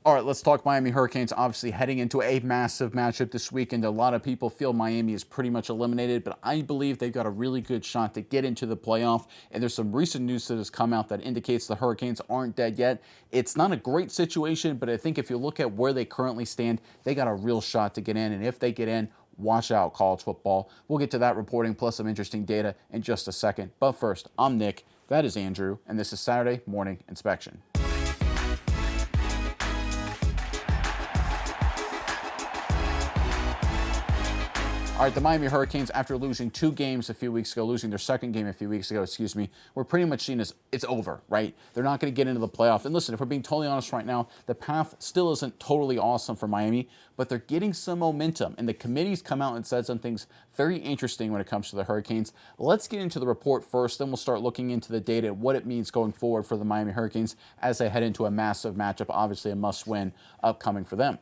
All right, let's talk Miami Hurricanes. Obviously, heading into a massive matchup this weekend. A lot of people feel Miami is pretty much eliminated, but I believe they've got a really good shot to get into the playoff. And there's some recent news that has come out that indicates the Hurricanes aren't dead yet. It's not a great situation, but I think if you look at where they currently stand, they got a real shot to get in. And if they get in, watch out, college football. We'll get to that reporting plus some interesting data in just a second. But first, I'm Nick, that is Andrew, and this is Saturday Morning Inspection. All right, the Miami Hurricanes, after losing two games a few weeks ago, losing their second game a few weeks ago, were pretty much seen as it's over, right? They're not going to get into the playoff. And listen, if we're being totally honest right now, the path still isn't totally awesome for Miami, but they're getting some momentum. And the committee's come out and said some things very interesting when it comes to the Hurricanes. Let's get into the report first, then we'll start looking into the data and what it means going forward for the Miami Hurricanes as they head into a massive matchup, obviously a must-win upcoming for them.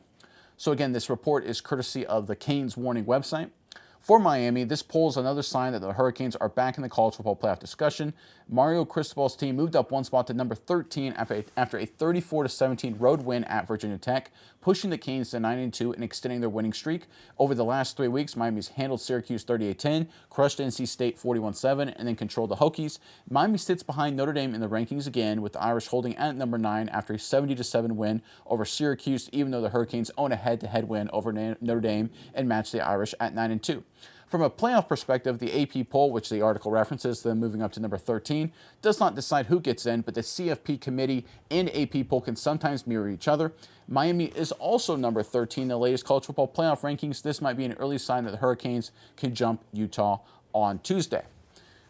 So again, this report is courtesy of the Canes Warning website. For Miami, this poll is another sign that the Hurricanes are back in the college football playoff discussion. Mario Cristobal's team moved up one spot to number 13 after a 34-17 road win at Virginia Tech, pushing the Canes to 9-2 and extending their winning streak. Over the last 3 weeks, Miami's handled Syracuse 38-10, crushed NC State 41-7, and then controlled the Hokies. Miami sits behind Notre Dame in the rankings again, with the Irish holding at number 9 after a 70-7 win over Syracuse, even though the Hurricanes own a head-to-head win over Notre Dame and match the Irish at 9-2. From a playoff perspective, the AP poll, which the article references, them moving up to number 13, does not decide who gets in, but the CFP committee and AP poll can sometimes mirror each other. Miami is also number 13 in the latest college football playoff rankings. This might be an early sign that the Hurricanes can jump Utah on Tuesday.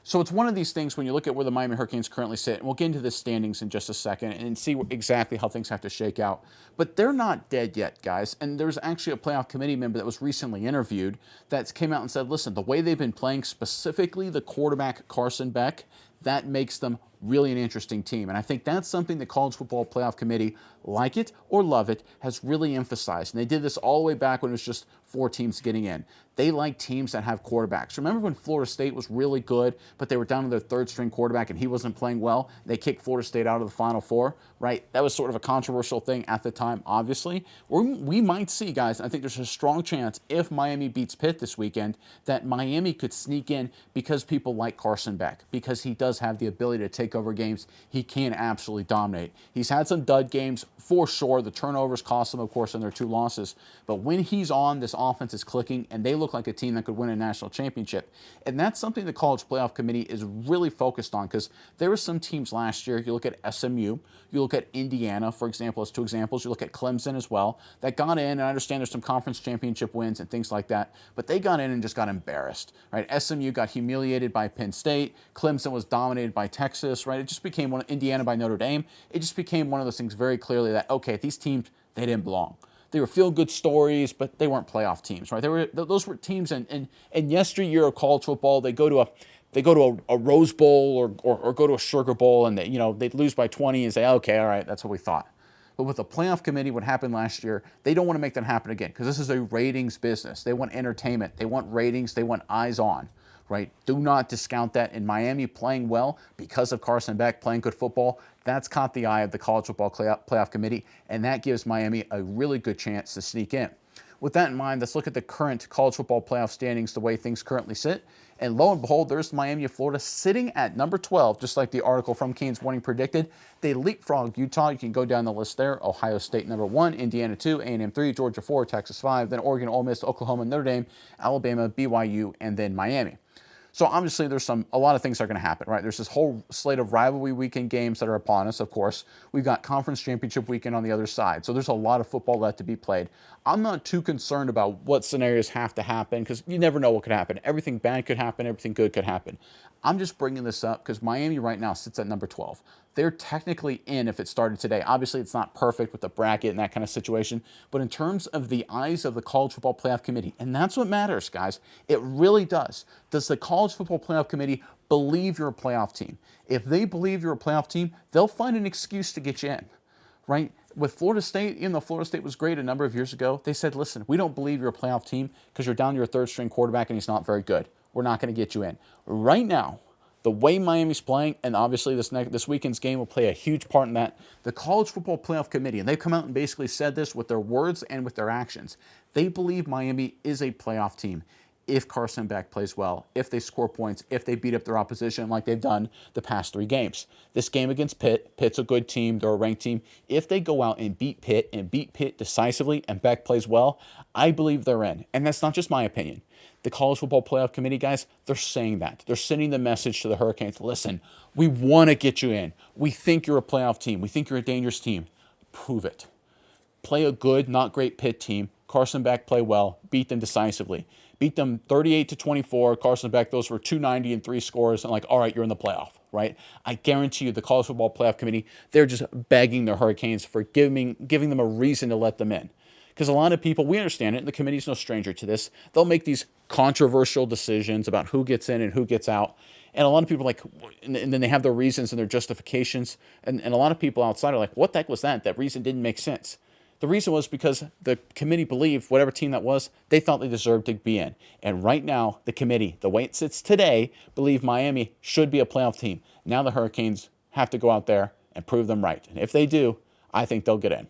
So it's one of these things when you look at where the Miami Hurricanes currently sit, and we'll get into the standings in just a second and see exactly how things have to shake out. But they're not dead yet, guys. And there's actually a playoff committee member that was recently interviewed that came out and said, listen, the way they've been playing, specifically the quarterback Carson Beck, that makes them really an interesting team. And I think that's something the College Football Playoff Committee, like it or love it, has really emphasized. And they did this all the way back when it was just 4 teams getting in. They like teams that have quarterbacks. Remember when Florida State was really good, but they were down to their third-string quarterback and he wasn't playing well? They kicked Florida State out of the Final Four, right? That was sort of a controversial thing at the time, obviously. We might see, guys, I think there's a strong chance if Miami beats Pitt this weekend that Miami could sneak in because people like Carson Beck, because he does have the ability to take over games. He can absolutely dominate. He's had some dud games for sure. The turnovers cost him, of course, in their 2 losses. But when he's on, this offense is clicking, and they look like a team that could win a national championship. And that's something the College Playoff Committee is really focused on, because there were some teams last year, you look at SMU, you look at Indiana, for example, as 2 examples, you look at Clemson as well, that got in, and I understand there's some conference championship wins and things like that, but they got in and just got embarrassed, right? SMU got humiliated by Penn State, Clemson was dominated by Texas, right? It just became Indiana by Notre Dame. It just became one of those things very clearly that, okay, these teams, they didn't belong. They were feel-good stories, but they weren't playoff teams, right? Those were teams in yesteryear of college football. They go to a Rose Bowl or go to a Sugar Bowl, and they'd lose by 20 and say, okay, all right, that's what we thought. But with the playoff committee, what happened last year, they don't want to make that happen again, because this is a ratings business. They want entertainment. They want ratings. They want eyes on. Right? Do not discount that. In Miami playing well because of Carson Beck playing good football, that's caught the eye of the College Football Playoff Committee, and that gives Miami a really good chance to sneak in. With that in mind, let's look at the current College Football Playoff standings, the way things currently sit. And lo and behold, there's Miami of Florida sitting at number 12, just like the article from Canes Warning predicted. They leapfrogged Utah. You can go down the list there. Ohio State number 1, Indiana 2, A&M 3, Georgia 4, Texas 5, then Oregon, Ole Miss, Oklahoma, Notre Dame, Alabama, BYU, and then Miami. So obviously there's a lot of things that are going to happen, right? There's this whole slate of rivalry weekend games that are upon us, of course. We've got conference championship weekend on the other side. So there's a lot of football left to be played. I'm not too concerned about what scenarios have to happen, because you never know what could happen. Everything bad could happen. Everything good could happen. I'm just bringing this up because Miami right now sits at number 12. They're technically in if it started today. Obviously, it's not perfect with the bracket and that kind of situation, but in terms of the eyes of the College Football Playoff Committee, and that's what matters, guys, it really does. Does the College Football Playoff Committee believe you're a playoff team? If they believe you're a playoff team, they'll find an excuse to get you in, right? With Florida State, even though Florida State was great a number of years ago, they said, listen, we don't believe you're a playoff team because you're down to your third-string quarterback and he's not very good. We're not going to get you in. Right now, the way Miami's playing, and obviously this weekend's game will play a huge part in that, the College Football Playoff Committee, and they've come out and basically said this with their words and with their actions, they believe Miami is a playoff team if Carson Beck plays well, if they score points, if they beat up their opposition like they've done the past 3 games. This game against Pitt, Pitt's a good team, they're a ranked team. If they go out and beat Pitt decisively, and Beck plays well, I believe they're in. And that's not just my opinion. The College Football Playoff Committee guys, they're saying that. They're sending the message to the Hurricanes, listen, we want to get you in. We think you're a playoff team. We think you're a dangerous team. Prove it. Play a good, not great Pitt team. Carson Beck play well. Beat them decisively. Beat them 38-24. Carson Beck, those were 290 and 3 scores. And like, all right, you're in the playoff, right? I guarantee you the College Football Playoff Committee, they're just begging the Hurricanes for giving them a reason to let them in. Because a lot of people, we understand it, and the committee's no stranger to this, they'll make these controversial decisions about who gets in and who gets out. And a lot of people are like, and then they have their reasons and their justifications. And a lot of people outside are like, what the heck was that? That reason didn't make sense. The reason was because the committee believed, whatever team that was, they thought they deserved to be in. And right now, the committee, the way it sits today, believe Miami should be a playoff team. Now the Hurricanes have to go out there and prove them right. And if they do, I think they'll get in.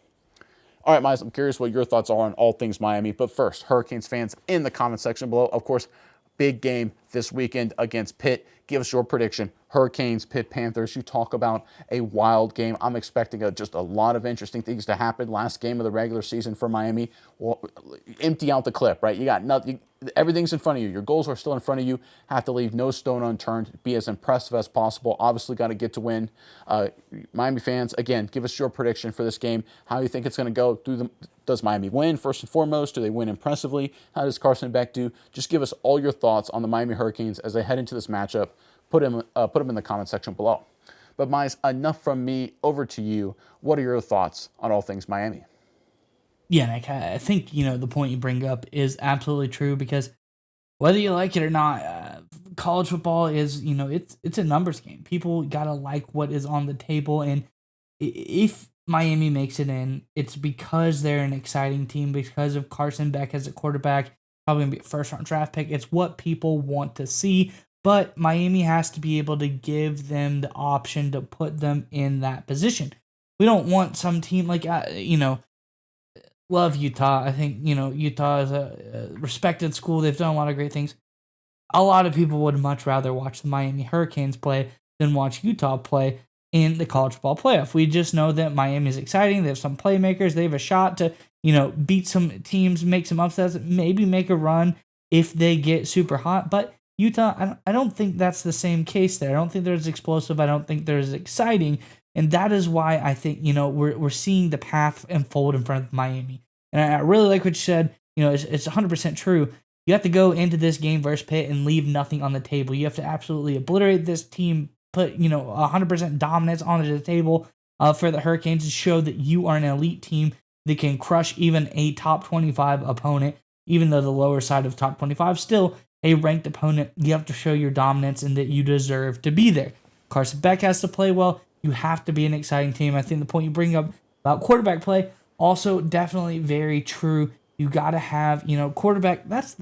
All right, Miles, I'm curious what your thoughts are on all things Miami. But first, Hurricanes fans in the comment section below. Of course, big game this weekend against Pitt. Give us your prediction. Hurricanes, Pitt Panthers. You talk about a wild game. I'm expecting just a lot of interesting things to happen. Last game of the regular season for Miami. Well, empty out the clip, right? You got nothing. Everything's in front of you. Your goals are still in front of you. Have to leave no stone unturned. Be as impressive as possible. Obviously, got to get to win. Miami fans, again, give us your prediction for this game. How you think it's going to go? Does Miami win, first and foremost? Do they win impressively? How does Carson Beck do? Just give us all your thoughts on the Miami Hurricanes as they head into this matchup. Put them in the comment section below. But, Miles, enough from me. Over to you. What are your thoughts on all things Miami? Yeah, Nick, I think, the point you bring up is absolutely true because whether you like it or not, college football is, it's a numbers game. People got to like what is on the table. And if Miami makes it in, it's because they're an exciting team, because of Carson Beck as a quarterback, probably going to be a first-round draft pick. It's what people want to see. But Miami has to be able to give them the option to put them in that position. We don't want some team like, love Utah. I think, Utah is a respected school. They've done a lot of great things. A lot of people would much rather watch the Miami Hurricanes play than watch Utah play in the college football playoff. We just know that Miami is exciting. They have some playmakers. They have a shot to, beat some teams, make some upsets, maybe make a run if they get super hot. But Utah, I don't think that's the same case there. I don't think they're as explosive. I don't think they're as exciting. And that is why I think, we're seeing the path unfold in front of Miami. And I really like what you said. It's 100% true. You have to go into this game versus Pitt and leave nothing on the table. You have to absolutely obliterate this team, put, 100% dominance onto the table for the Hurricanes to show that you are an elite team that can crush even a top 25 opponent, even though the lower side of top 25 still a ranked opponent. You have to show your dominance and that you deserve to be there. Carson Beck has to play well. You have to be an exciting team. I think the point you bring up about quarterback play, also definitely very true. You got to have, quarterback. That's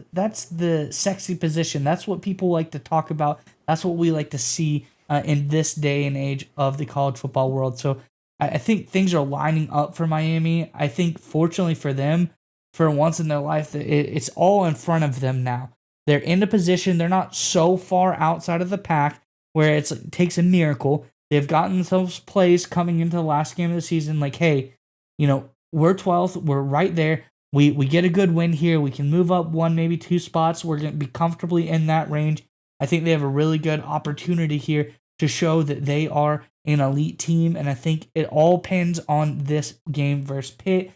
the sexy position. That's what people like to talk about. That's what we like to see in this day and age of the college football world. So I think things are lining up for Miami. I think fortunately for them, for once in their life, it's all in front of them now. They're in a position, they're not so far outside of the pack where it takes a miracle. They've gotten themselves placed coming into the last game of the season like, hey, we're 12th, we're right there. We get a good win here. We can move up 1, maybe 2 spots. We're going to be comfortably in that range. I think they have a really good opportunity here to show that they are an elite team, and I think it all depends on this game versus Pitt.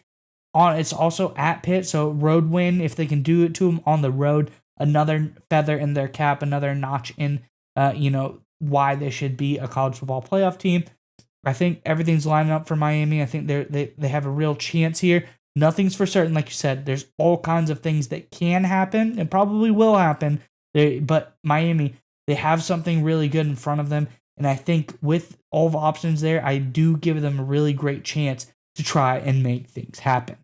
It's also at Pitt, so road win, if they can do it to them on the road, another feather in their cap, another notch in, why they should be a college football playoff team. I think everything's lining up for Miami. I think they have a real chance here. Nothing's for certain, like you said. There's all kinds of things that can happen and probably will happen. But Miami, they have something really good in front of them. And I think with all the options there, I do give them a really great chance to try and make things happen.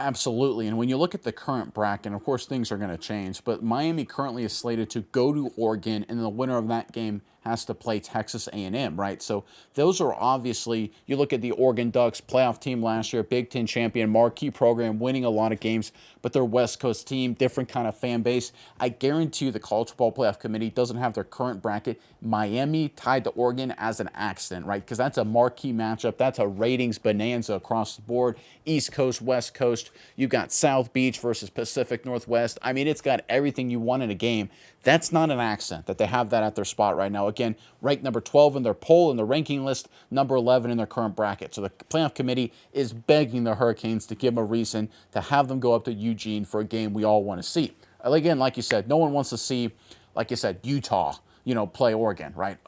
Absolutely. And when you look at the current bracket, and of course things are going to change, but Miami currently is slated to go to Oregon, and the winner of that game has to play Texas A&M, right? So those are obviously, you look at the Oregon Ducks, playoff team last year, Big Ten champion, marquee program, winning a lot of games, but they're West Coast team, different kind of fan base. I guarantee you the College Football Playoff Committee doesn't have their current bracket Miami tied to Oregon as an accident, right? Because that's a marquee matchup. That's a ratings bonanza across the board. East Coast, West Coast. You got South Beach versus Pacific Northwest. I mean, it's got everything you want in a game. That's not an accident that they have that at their spot right now. Again, ranked number 12 in their poll in the ranking list, number 11 in their current bracket. So the playoff committee is begging the Hurricanes to give them a reason to have them go up to Eugene for a game we all want to see. Again, like you said, no one wants to see, like you said, Utah, play Oregon, right?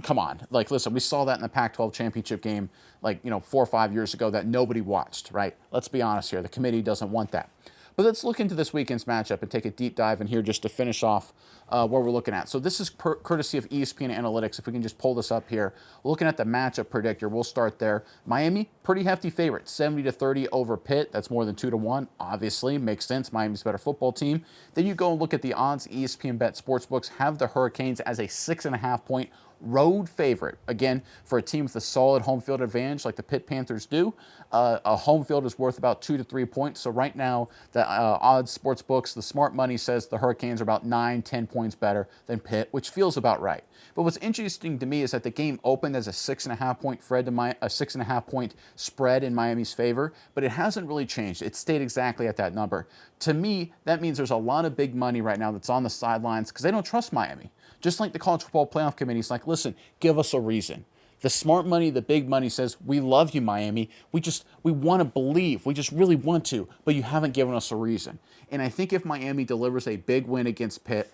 Come on. Like, listen, we saw that in the Pac-12 championship game, 4 or 5 years ago that nobody watched, right? Let's be honest here. The committee doesn't want that. But let's look into this weekend's matchup and take a deep dive in here just to finish off what we're looking at. So this is courtesy of ESPN Analytics. If we can just pull this up here. Looking at the matchup predictor, we'll start there. Miami, pretty hefty favorite, 70-30 over Pitt. That's more than 2-1. Obviously, makes sense. Miami's a better football team. Then you go and look at the odds. ESPN Bet Sportsbooks have the Hurricanes as a 6.5-point road favorite. Again, for a team with a solid home field advantage like the Pitt Panthers do, a home field is worth about 2 to 3 points. So right now, the odds sports books, the smart money says the Hurricanes are about 9-10 points better than Pitt, which feels about right. But what's interesting to me is that the game opened as a 6.5-point a 6.5-point spread in Miami's favor, but it hasn't really changed. It stayed exactly at that number. To me, that means there's a lot of big money right now that's on the sidelines because they don't trust Miami. Just like the College Football Playoff Committee is like, listen, give us a reason. The smart money, the big money says, we love you, Miami. We want to believe. We just really want to, but you haven't given us a reason. And I think if Miami delivers a big win against Pitt,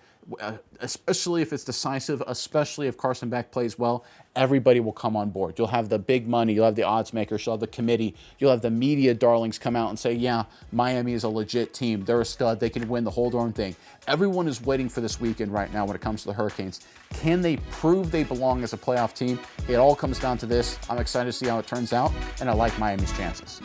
especially if it's decisive, especially if Carson Beck plays well, everybody will come on board. You'll have the big money, you'll have the odds makers, you'll have the committee, you'll have the media darlings come out and say, yeah, Miami is a legit team. They're a stud. They can win the whole darn thing. Everyone is waiting for this weekend right now when it comes to the Hurricanes. Can they prove they belong as a playoff team? It all comes down to this. I'm excited to see how it turns out, and I like Miami's chances.